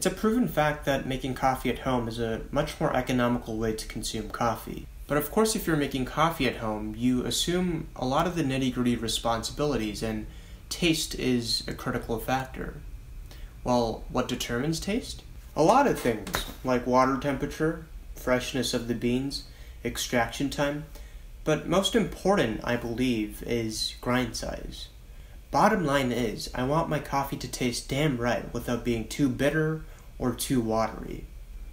It's a proven fact that making coffee at home is a much more economical way to consume coffee. But of course, if you're making coffee at home, you assume a lot of the nitty-gritty responsibilities, and taste is a critical factor. Well, what determines taste? A lot of things, like water temperature, freshness of the beans, extraction time, but most important, I believe, is grind size. Bottom line is, I want my coffee to taste damn right without being too bitter or too watery.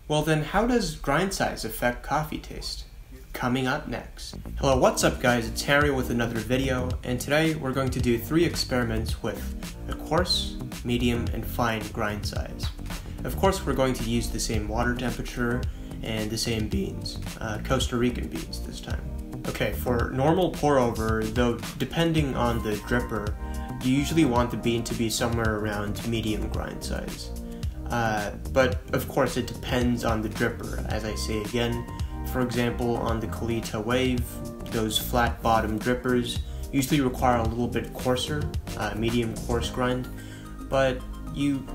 Well then, how does grind size affect coffee taste? Coming up next. Hello, what's up guys? It's Harry with another video, and today we're going to do 3 experiments with a coarse, medium, and fine grind size. Of course, we're going to use the same water temperature and the same beans, Costa Rican beans this time. Okay, for normal pour over, though depending on the dripper, you usually want the bean to be somewhere around medium grind size. But of course it depends on the dripper, as I say again. For example, on the Kalita Wave, those flat bottom drippers usually require a little bit coarser, medium coarse grind, but you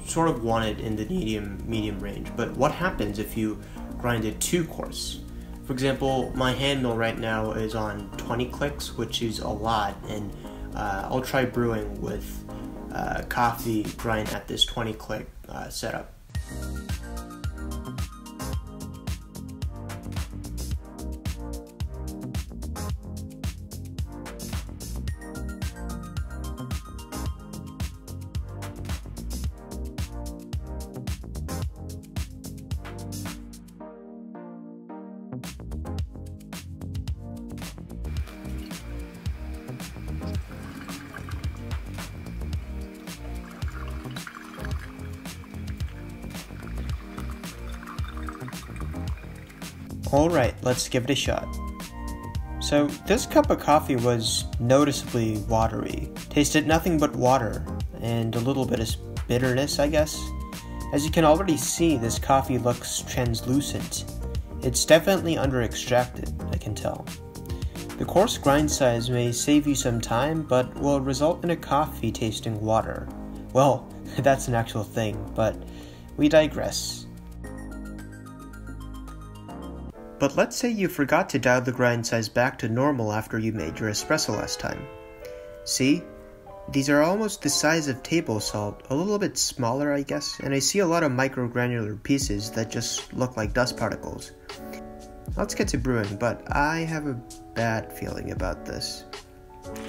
sort of want it in the medium range. But what happens if you grind it too coarse? For example, my hand mill right now is on 20 clicks, which is a lot, and I'll try brewing with coffee grind at this 20 click setup. Alright, let's give it a shot. So this cup of coffee was noticeably watery. Tasted nothing but water and a little bit of bitterness, I guess. As you can already see, this coffee looks translucent. It's definitely under-extracted, I can tell. The coarse grind size may save you some time, but will result in a coffee tasting water. Well, that's an actual thing, but we digress. But let's say you forgot to dial the grind size back to normal after you made your espresso last time. See? These are almost the size of table salt, a little bit smaller I guess, and I see a lot of microgranular pieces that just look like dust particles. Let's get to brewing, but I have a bad feeling about this.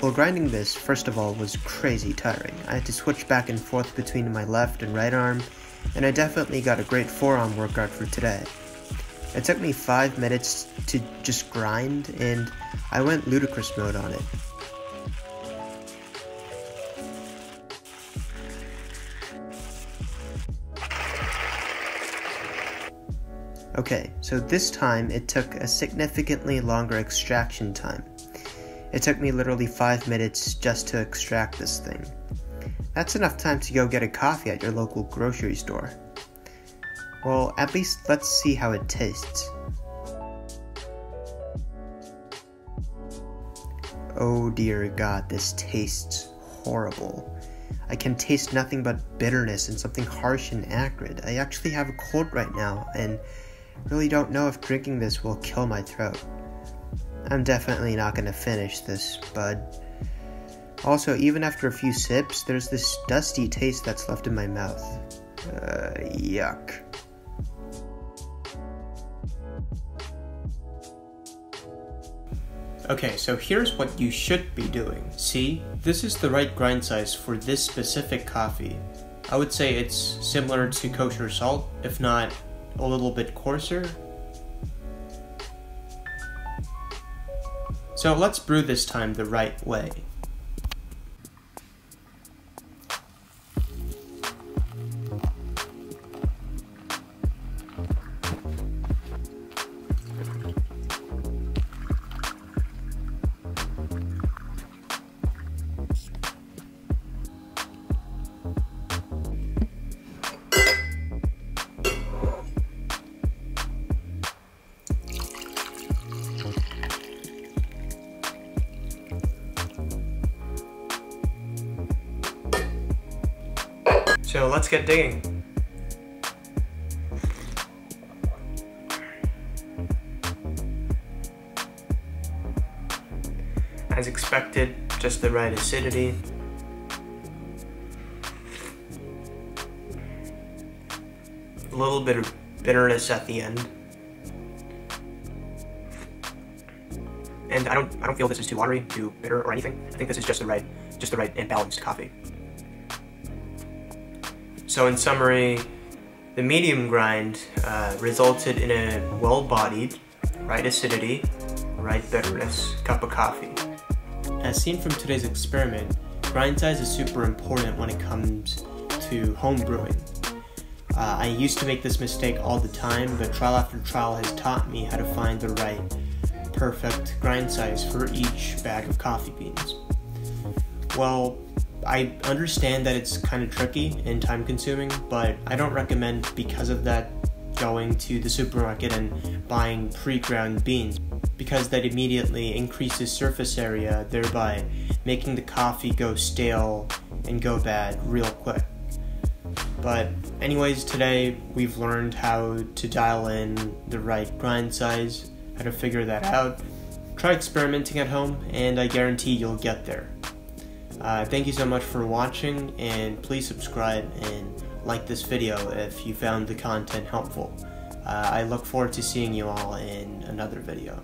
Well, grinding this, first of all, was crazy tiring. I had to switch back and forth between my left and right arm, and I definitely got a great forearm workout for today. It took me 5 minutes to just grind, and I went ludicrous mode on it. Okay, so this time it took a significantly longer extraction time. It took me literally 5 minutes just to extract this thing. That's enough time to go get a coffee at your local grocery store. Well, at least let's see how it tastes. Oh dear God, this tastes horrible. I can taste nothing but bitterness and something harsh and acrid. I actually have a cold right now and really don't know if drinking this will kill my throat. I'm definitely not going to finish this, bud. Also, even after a few sips, there's this dusty taste that's left in my mouth. Yuck. Okay, so here's what you should be doing. See, this is the right grind size for this specific coffee. I would say it's similar to kosher salt, if not a little bit coarser. So let's brew this time the right way. So let's get digging. As expected, just the right acidity. A little bit of bitterness at the end. And I don't feel this is too watery, too bitter, or anything. I think this is just the right and balanced coffee. So in summary, the medium grind resulted in a well-bodied, right acidity, right bitterness cup of coffee. As seen from today's experiment, grind size is super important when it comes to home brewing. I used to make this mistake all the time, but trial after trial has taught me how to find the right, perfect grind size for each bag of coffee beans. Well, I understand that it's kind of tricky and time consuming, but I don't recommend, because of that, going to the supermarket and buying pre-ground beans, because that immediately increases surface area, thereby making the coffee go stale and go bad real quick. But anyways, today we've learned how to dial in the right grind size, how to figure that out. Try experimenting at home, and I guarantee you'll get there. Thank you so much for watching, and please subscribe and like this video if you found the content helpful. I look forward to seeing you all in another video.